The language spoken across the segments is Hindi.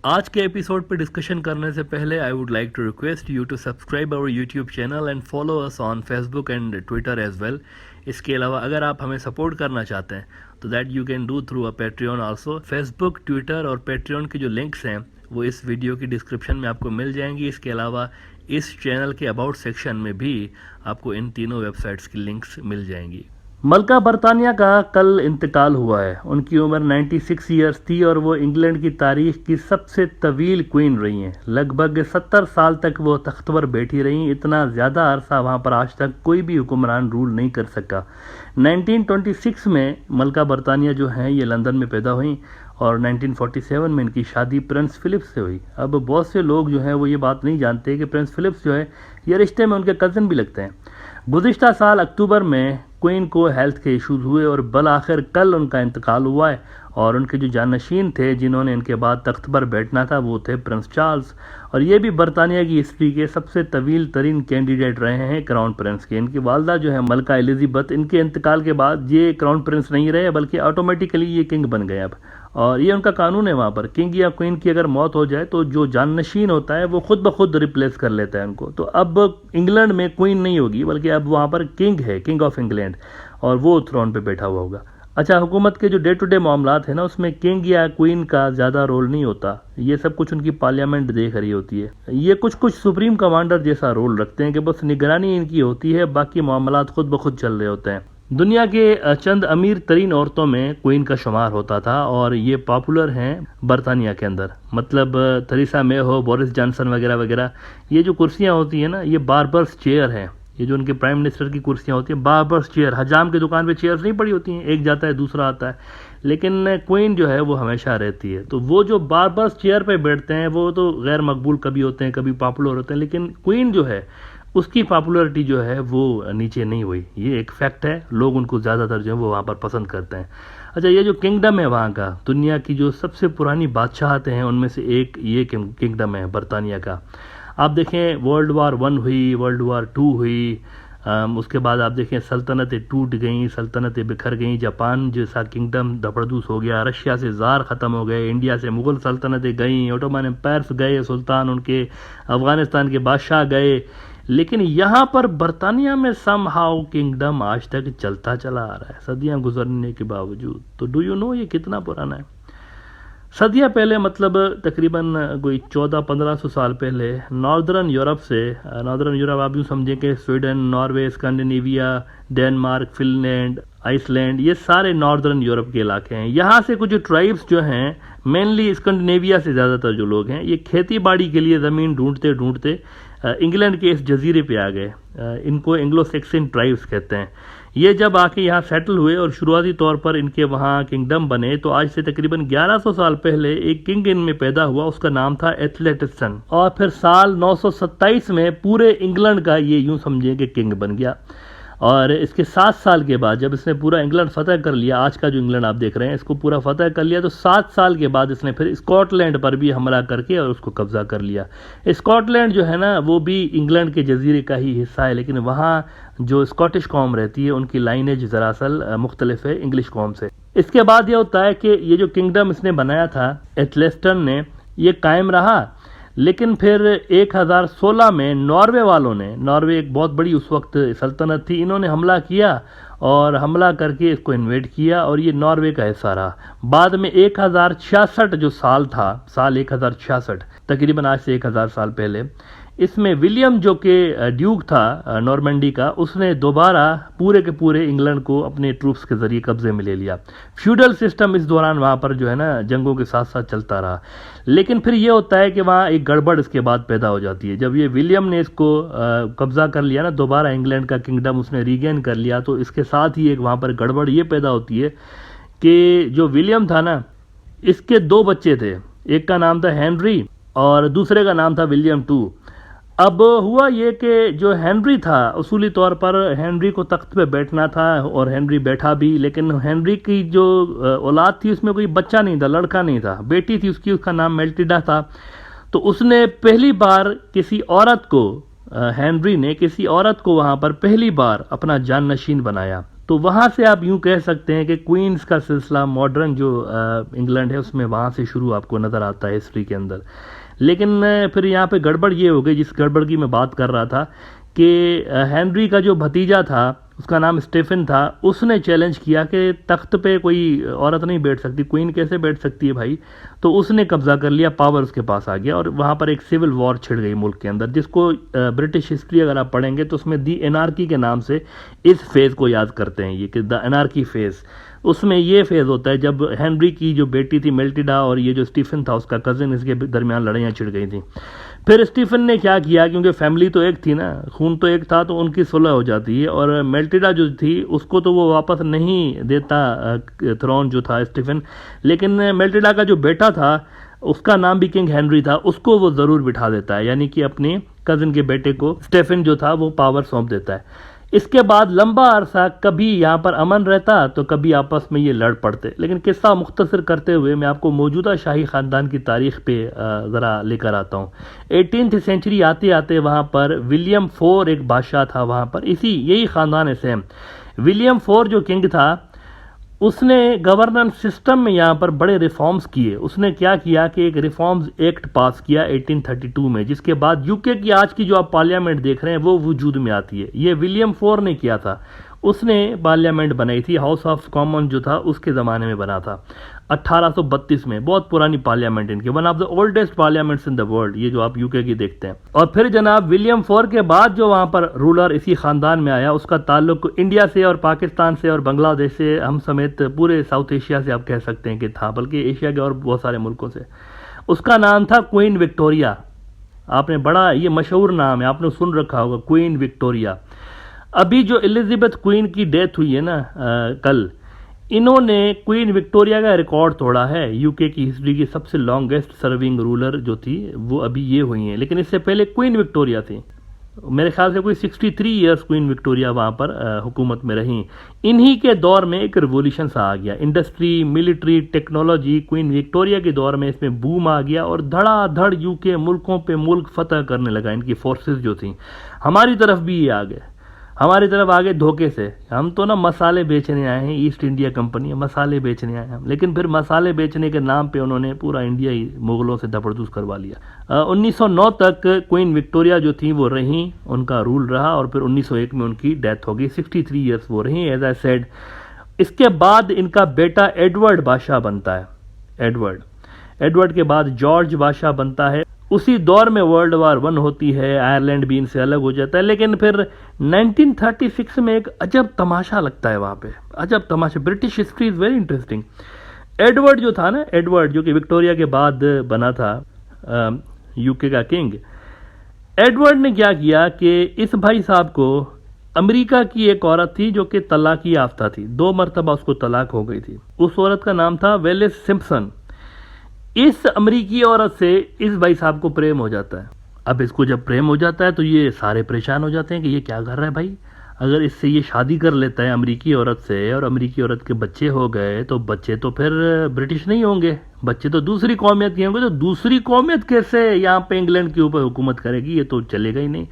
आज के एपिसोड पर डिस्कशन करने से पहले I would like to request you to subscribe our YouTube channel and follow us on Facebook and Twitter as well. इसके अलावा अगर आप हमें सपोर्ट करना चाहते हैं तो that you can do through a Patreon also. Facebook, Twitter और पेट्रियन के जो लिंक्स हैं वो इस वीडियो की डिस्क्रिप्शन में आपको मिल जाएंगी। इसके अलावा इस चैनल के अबाउट सेक्शन में भी आपको इन तीनों वेबसाइट्स की लिंक्स मिल जाएंगी। मलका बरतानिया का कल इंतकाल हुआ है। उनकी उम्र 96 ईयर्स थी और वो इंग्लैंड की तारीख की सबसे तवील क्वीन रही हैं। लगभग 70 साल तक वो तख्त पर बैठी रहीं। इतना ज़्यादा अरसा वहाँ पर आज तक कोई भी हुक्मरान रूल नहीं कर सका। 1926 में मलका बरतानिया जो हैं ये लंदन में पैदा हुई और 1947 में इनकी शादी प्रिंस फिलिप्स से हुई। अब बहुत से लोग जो हैं वो ये बात नहीं जानते कि प्रिंस फिलिप्स जो है ये रिश्ते में उनके कज़न भी लगते हैं। गुज़िश्ता साल अक्टूबर में क्वीन को हेल्थ के इश्यूज हुए और बल आखिर कल उनका इंतकाल हुआ है। और उनके जो जानशीन थे जिन्होंने इनके बाद तख्त पर बैठना था वो थे प्रिंस चार्ल्स, और ये भी बरतानिया की हिस्ट्री के सबसे तवील तरीन कैंडिडेट रहे हैं क्राउन प्रिंस के। इनकी वालदा जो है मलका एलिज़ाबेथ, इनके इंतकाल के बाद ये क्राउन प्रिंस नहीं रहे बल्कि ऑटोमेटिकली ये किंग बन गए अब। और ये उनका कानून है वहाँ पर, किंग या क्वीन की अगर मौत हो जाए तो जो जानशीन होता है वो खुद ब खुद रिप्लेस कर लेता है उनको। तो अब इंग्लैंड में क्वीन नहीं होगी बल्कि अब वहाँ पर किंग है, किंग ऑफ इंग्लैंड, और वो थ्रोन पे बैठा हुआ होगा। अच्छा, हुकूमत के जो डे टू डे मामलात है ना उसमें किंग या क्वीन का ज़्यादा रोल नहीं होता। ये सब कुछ उनकी पार्लियामेंट देख रही होती है। ये कुछ सुप्रीम कमांडर जैसा रोल रखते हैं कि बस निगरानी इनकी होती है, बाकी मामलात खुद ब खुद चल रहे होते हैं। दुनिया के चंद अमीर तरीन औरतों में क्वीन का शुमार होता था और ये पॉपुलर हैं बरतानिया के अंदर। मतलब थेरेसा मे हो, बोरिस जॉनसन वगैरह वगैरह। ये जो कुर्सियाँ होती हैं ना ये बार्बर्स चेयर हैं। ये जो उनके प्राइम मिनिस्टर की कुर्सियाँ होती हैं बार्बर्स चेयर। हजाम की दुकान पे चेयर्स नहीं पड़ी होती हैं, एक जाता है दूसरा आता है, लेकिन क्वीन जो है वो हमेशा रहती है। तो वो जो बार्बर्स चेयर पे बैठते हैं वो तो गैर मकबूल कभी होते हैं, कभी पॉपुलर होते हैं, लेकिन क्वीन जो है उसकी पॉपुलैरिटी जो है वो नीचे नहीं हुई। ये एक फैक्ट है, लोग उनको ज़्यादातर जो है वो वहाँ पर पसंद करते हैं। अच्छा, ये जो किंगडम है वहाँ का, दुनिया की जो सबसे पुरानी बादशाहतें हैं उनमें से एक ये किंगडम है बरतानिया का। आप देखें वर्ल्ड वार 1 हुई, वर्ल्ड वार 2 हुई, उसके बाद आप देखें सल्तनतें टूट गईं, सल्तनतें बिखर गईं, जापान जैसा किंगडम दपड़दूस हो गया, रशिया से ज़ार ख़त्म हो गए, इंडिया से मुग़ल सल्तनतें गईं, ओटोमन एम्पायर्स गए, सुल्तान उनके, अफ़गानिस्तान के बादशाह गए, लेकिन यहाँ पर बरतानिया में समहाउ किंगडम आज तक चलता चला आ रहा है सदियाँ गुजरने के बावजूद। तो डू यू नो ये कितना पुराना है? सदियाँ पहले, मतलब तकरीबन कोई 1400-1500 साल पहले नॉर्दर्न यूरोप से, नॉर्दर्न यूरोप आप यूँ समझें कि Sweden, Norway, Scandinavia, Denmark, Finland, Iceland, ये सारे नॉर्दर्न यूरोप के इलाके हैं। यहाँ से कुछ ट्राइब्स जो हैं, मेनली स्कैंडिनेविया से ज़्यादातर जो लोग हैं, ये खेती बाड़ी के लिए ज़मीन ढूंढते ढूंढते इंग्लैंड के इस जजीरे पे आ गए। इनको एंग्लो सैक्सन ट्राइब्स कहते हैं। ये जब आके यहाँ सेटल हुए और शुरुआती तौर पर इनके वहाँ किंगडम बने तो आज से तकरीबन 1100 साल पहले एक किंग इनमें पैदा हुआ, उसका नाम था एथलेटिसन। और फिर साल 927 में पूरे इंग्लैंड का ये यूँ समझे कि किंग बन गया। और इसके 7 साल के बाद जब इसने पूरा इंग्लैंड फतह कर लिया, आज का जो इंग्लैंड आप देख रहे हैं इसको पूरा फतह कर लिया, तो 7 साल के बाद इसने फिर स्कॉटलैंड पर भी हमला करके और उसको कब्जा कर लिया। स्कॉटलैंड जो है ना वो भी इंग्लैंड के जजीरे का ही हिस्सा है, लेकिन वहाँ जो स्कॉटिश कौम रहती है उनकी लाइनेज दरअसल मुख्तलिफ है इंग्लिश कौम से। इसके बाद यह होता है कि ये जो किंगडम इसने बनाया था एथलेस्टन ने, ये कायम रहा, लेकिन फिर 1016 में नॉर्वे वालों ने, नॉर्वे एक बहुत बड़ी उस वक्त सल्तनत थी, इन्होंने हमला किया और हमला करके इसको इन्वेड किया और ये नॉर्वे का हिस्सा रहा। बाद में 1066 जो साल था, साल 1066 तकरीबन आज से 1000 साल पहले, इसमें विलियम जो कि ड्यूक था नॉर्मंडी का, उसने दोबारा पूरे के पूरे इंग्लैंड को अपने ट्रूप्स के जरिए कब्जे में ले लिया। फ्यूडल सिस्टम इस दौरान वहाँ पर जो है ना जंगों के साथ साथ चलता रहा। लेकिन फिर ये होता है कि वहाँ एक गड़बड़ इसके बाद पैदा हो जाती है। जब ये विलियम ने इसको कब्जा कर लिया ना, दोबारा इंग्लैंड का किंगडम उसने रीगेन कर लिया, तो इसके साथ ही एक वहाँ पर गड़बड़ ये पैदा होती है कि जो विलियम था ना, इसके 2 बच्चे थे, एक का नाम था हेनरी और दूसरे का नाम था विलियम 2। अब हुआ ये कि जो हेनरी था उसूली तौर पर हेनरी को तख्त पे बैठना था और हेनरी बैठा भी, लेकिन हेनरी की जो औलाद थी उसमें कोई बच्चा नहीं था, लड़का नहीं था, बेटी थी उसकी, उसका नाम मेल्टिडा था। तो उसने पहली बार किसी औरत को, हेनरी ने किसी औरत को वहाँ पर पहली बार अपना जाननशीन बनाया। तो वहाँ से आप यूँ कह सकते हैं कि क्वींस का सिलसिला मॉडर्न जो इंग्लैंड है उसमें वहाँ से शुरू आपको नज़र आता है हिस्ट्री के अंदर। लेकिन फिर यहाँ पे गड़बड़ ये हो गई, जिस गड़बड़ की मैं बात कर रहा था कि हेनरी का जो भतीजा था, उसका नाम स्टीफन था, उसने चैलेंज किया कि तख्त पे कोई औरत नहीं बैठ सकती, क्वीन कैसे बैठ सकती है भाई। तो उसने कब्जा कर लिया, पावर उसके पास आ गया और वहाँ पर एक सिविल वॉर छिड़ गई मुल्क के अंदर, जिसको ब्रिटिश हिस्ट्री अगर आप पढ़ेंगे तो उसमें दी एनार्की के नाम से इस फेज़ को याद करते हैं, ये कि द एनार्की फेज़। उसमें ये फेज़ होता है जब हेनरी की जो बेटी थी मेल्टिडा और ये जो स्टीफन था उसका कज़न, इसके दरमियान लड़ाइयाँ छिड़ गई थी। फिर स्टीफन ने क्या किया, क्योंकि फैमिली तो एक थी ना, खून तो एक था, तो उनकी सुलह हो जाती है और मेल्टिडा जो थी उसको तो वो वापस नहीं देता थ्रोन जो था स्टीफन, लेकिन मेल्टिडा का जो बेटा था उसका नाम भी किंग हेनरी था, उसको वो ज़रूर बिठा देता है, यानी कि अपने कज़न के बेटे को स्टीफन जो था वो पावर सौंप देता है। इसके बाद लंबा अरसा कभी यहाँ पर अमन रहता तो कभी आपस में ये लड़ पड़ते। लेकिन किस्सा मुख्तसर करते हुए मैं आपको मौजूदा शाही ख़ानदान की तारीख़ पे ज़रा लेकर आता हूँ। 18th सेंचुरी आते आते वहाँ पर विलियम IV एक बादशाह था वहाँ पर, इसी यही ख़ानदान है सेम। विलियम IV जो किंग था उसने गवर्नेंस सिस्टम में यहाँ पर बड़े रिफॉर्म्स किए। उसने क्या किया कि एक रिफॉर्म्स एक्ट पास किया 1832 में, जिसके बाद यूके की आज की जो आप पार्लियामेंट देख रहे हैं वो वजूद में आती है। ये विलियम IV ने किया था, उसने पार्लियामेंट बनाई थी, हाउस ऑफ कॉमन जो था उसके ज़माने में बना था 1832 में। बहुत पुरानी पार्लियामेंट इनकी, one of the oldest parliaments in the world, ये जो आप यूके की देखते हैं। और फिर जनाब विलियम IV के बाद जो वहाँ पर रूलर इसी ख़ानदान में आया, उसका ताल्लुक इंडिया से और पाकिस्तान से और बांग्लादेश से, हम समेत पूरे साउथ एशिया से आप कह सकते हैं कि था, बल्कि एशिया के और बहुत सारे मुल्कों से। उसका नाम था क्वीन विक्टोरिया। आपने बड़ा ये मशहूर नाम है, आपने सुन रखा होगा, क्वीन विक्टोरिया। अभी जो एलिजाबेथ क्वीन की डेथ हुई है ना कल, इन्होंने क्वीन विक्टोरिया का रिकॉर्ड तोड़ा है। यूके की हिस्ट्री की सबसे लॉन्गेस्ट सर्विंग रूलर जो थी वो अभी ये हुई हैं, लेकिन इससे पहले क्वीन विक्टोरिया थी। मेरे ख्याल से कोई 63 ईयर्स क्वीन विक्टोरिया वहाँ पर हुकूमत में रही। इन्हीं के दौर में एक रिवोल्यूशन सा आ गया, industry, military, technology, queen Victoria के दौर में इसमें बूम आ गया और धड़ाधड़ यूके मुल्कों पे मुल्क फतह करने लगा। इनकी फोर्सेस जो थी हमारी तरफ भी ये आ गए, हमारी तरफ आगे धोखे से। हम तो ना मसाले बेचने आए हैं, ईस्ट इंडिया कंपनी मसाले बेचने आए हैं हम, लेकिन फिर मसाले बेचने के नाम पे उन्होंने पूरा इंडिया ही मुगलों से दबरदूस करवा लिया। 1909 तक क्वीन विक्टोरिया जो थी वो रहीं, उनका रूल रहा और फिर 1901 में उनकी डेथ हो गई। 63 ईयर्स वो रहीं एज आई सेड। इसके बाद इनका बेटा एडवर्ड बादशाह बनता है। एडवर्ड के बाद जॉर्ज बादशाह बनता है। उसी दौर में वर्ल्ड वार 1 होती है, आयरलैंड भी इनसे अलग हो जाता है। लेकिन फिर 1936 में एक अजब तमाशा लगता है वहाँ पे, अजब तमाशा। British history is very interesting. Edward जो था ना, एडवर्ड जो कि विक्टोरिया के बाद बना था यूके का किंग, एडवर्ड ने क्या किया कि इस भाई साहब को, अमेरिका की एक औरत थी जो कि तलाक याफ्ता थी, 2 मरतबा उसको तलाक हो गई थी। उस औरत का नाम था वेलिस सिम्पसन। इस अमरीकी औरत से इस भाई साहब को प्रेम हो जाता है। अब इसको जब प्रेम हो जाता है तो ये सारे परेशान हो जाते हैं कि ये क्या कर रहा है भाई। अगर इससे ये शादी कर लेता है अमरीकी औरत से और अमरीकी औरत के बच्चे हो गए तो बच्चे तो फिर ब्रिटिश नहीं होंगे, बच्चे तो दूसरी कौमियत के होंगे। तो दूसरी कौमियत कैसे यहाँ पे इंग्लैंड के ऊपर हुकूमत करेगी, ये तो चलेगा ही नहीं।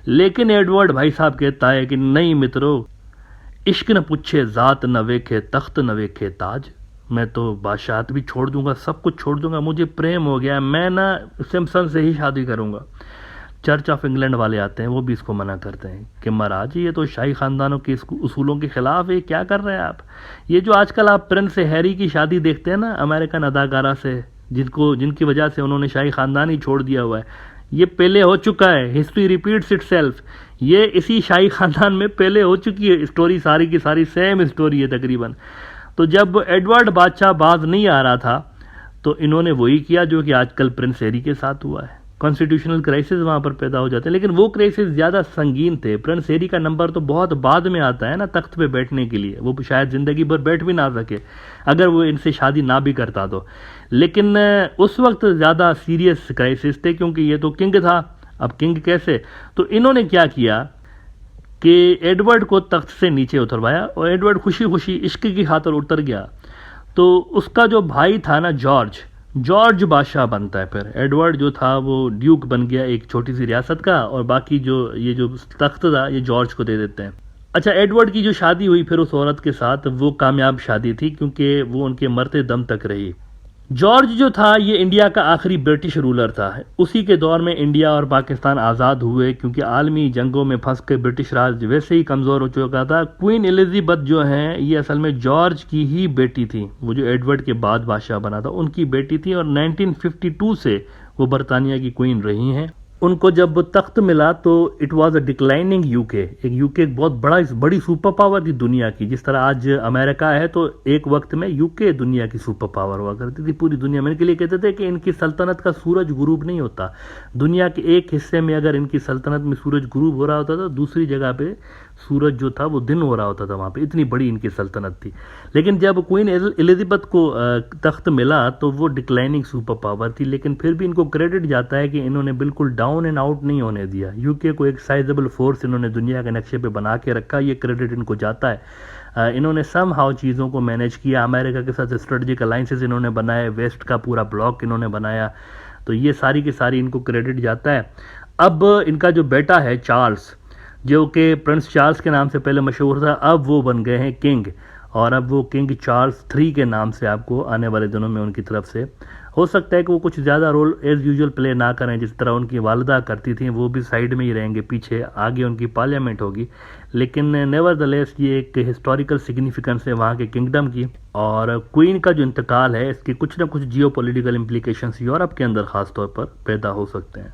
लेकिन एडवर्ड भाई साहब कहता है कि नहीं मित्रों, इश्क न पूछे जात न वेखे तख्त न वेखे ताज, मैं तो बादशाहत भी छोड़ दूंगा, सब कुछ छोड़ दूंगा, मुझे प्रेम हो गया, मैं ना सिम्पसन से ही शादी करूंगा। चर्च ऑफ इंग्लैंड वाले आते हैं, वो भी इसको मना करते हैं कि महाराज ये तो शाही खानदानों के उसूलों के खिलाफ है, क्या कर रहे हैं आप। ये जो आजकल आप प्रिंस हैरी की शादी देखते हैं ना अमेरिकन अदाकारा से, जिनकी वजह से उन्होंने शाही खानदान ही छोड़ दिया हुआ है, ये पहले हो चुका है। History repeats itself. ये इसी शाही खानदान में पहले हो चुकी है स्टोरी, सारी की सारी सेम स्टोरी है तकरीबन। तो जब एडवर्ड बादशाह बाज नहीं आ रहा था तो इन्होंने वही किया जो कि आजकल प्रिंस हैरी के साथ हुआ है। कॉन्स्टिट्यूशनल क्राइसिस वहाँ पर पैदा हो जाते हैं, लेकिन वो क्राइसिस ज़्यादा संगीन थे। प्रिंस हैरी का नंबर तो बहुत बाद में आता है ना तख्त पे बैठने के लिए, वो शायद ज़िंदगी भर बैठ भी ना सके अगर वो इनसे शादी ना भी करता तो। लेकिन उस वक्त ज़्यादा सीरियस क्राइसिस थे क्योंकि ये तो किंग था। अब किंग कैसे, तो इन्होंने क्या किया कि एडवर्ड को तख्त से नीचे उतरवाया और एडवर्ड खुशी खुशी इश्क की खातर उतर गया। तो उसका जो भाई था ना जॉर्ज बादशाह बनता है। फिर एडवर्ड जो था वो ड्यूक बन गया एक छोटी सी रियासत का, और बाकी जो ये जो तख्त था ये जॉर्ज को दे देते हैं। अच्छा, एडवर्ड की जो शादी हुई फिर उस औरत के साथ, वो कामयाब शादी थी क्योंकि वो उनके मरते दम तक रही। जॉर्ज जो था ये इंडिया का आखिरी ब्रिटिश रूलर था। उसी के दौर में इंडिया और पाकिस्तान आज़ाद हुए क्योंकि आलमी जंगों में फंस के ब्रिटिश राज वैसे ही कमज़ोर हो चुका था। क्वीन एलिजाबेथ जो हैं ये असल में जॉर्ज की ही बेटी थी, वो जो एडवर्ड के बाद बादशाह बना था उनकी बेटी थी, और 1952 से वो बरतानिया की क्वीन रही हैं। उनको जब तख्त मिला तो it was a declining UK. एक यूके एक बहुत बड़ी सुपर पावर थी दुनिया की। जिस तरह आज अमेरिका है तो एक वक्त में यूके दुनिया की सुपर पावर हुआ करती थी पूरी दुनिया में। इनके लिए कहते थे कि इनकी सल्तनत का सूरज गुरूब नहीं होता। दुनिया के एक हिस्से में अगर इनकी सल्तनत में सूरज गुरूब हो रहा होता था, दूसरी जगह पे सूरज जो था वो दिन हो रहा होता था वहाँ पे। इतनी बड़ी इनकी सल्तनत थी। लेकिन जब क्वीन एलिजाबेथ को तख्त मिला तो वो डिक्लाइनिंग सुपर पावर थी, लेकिन फिर भी इनको क्रेडिट जाता है कि इन्होंने बिल्कुल डाउन एंड आउट नहीं होने दिया। यूके को एक साइजेबल फोर्स इन्होंने दुनिया के नक्शे पे बना के रखा, ये क्रेडिट इनको जाता है। इन्होंने सम हाउ चीज़ों को मैनेज किया। अमेरिका के साथ स्ट्रेटेजिक अलाइंसेस इन्होंने बनाए, वेस्ट का पूरा ब्लॉक इन्होंने बनाया, तो ये सारी की सारी इनको क्रेडिट जाता है। अब इनका जो बेटा है चार्ल्स, जो कि प्रिंस चार्ल्स के नाम से पहले मशहूर था, अब वो बन गए हैं किंग, और अब वो किंग चार्ल्स 3 के नाम से आपको आने वाले दिनों में उनकी तरफ से हो सकता है कि वो कुछ ज़्यादा रोल एज यूजुअल प्ले ना करें जिस तरह उनकी वालदा करती थी। वो भी साइड में ही रहेंगे, पीछे आगे उनकी पार्लियामेंट होगी। लेकिन नेवरदलेस ये एक हिस्टोरिकल सिग्निफिकेंस है वहाँ के किंगडम की। और क्वीन का जो इंतकाल है इसके कुछ ना कुछ जियो पॉलिटिकल इम्प्लीकेशंस यूरोप के अंदर ख़ास तौर पर पैदा हो सकते हैं।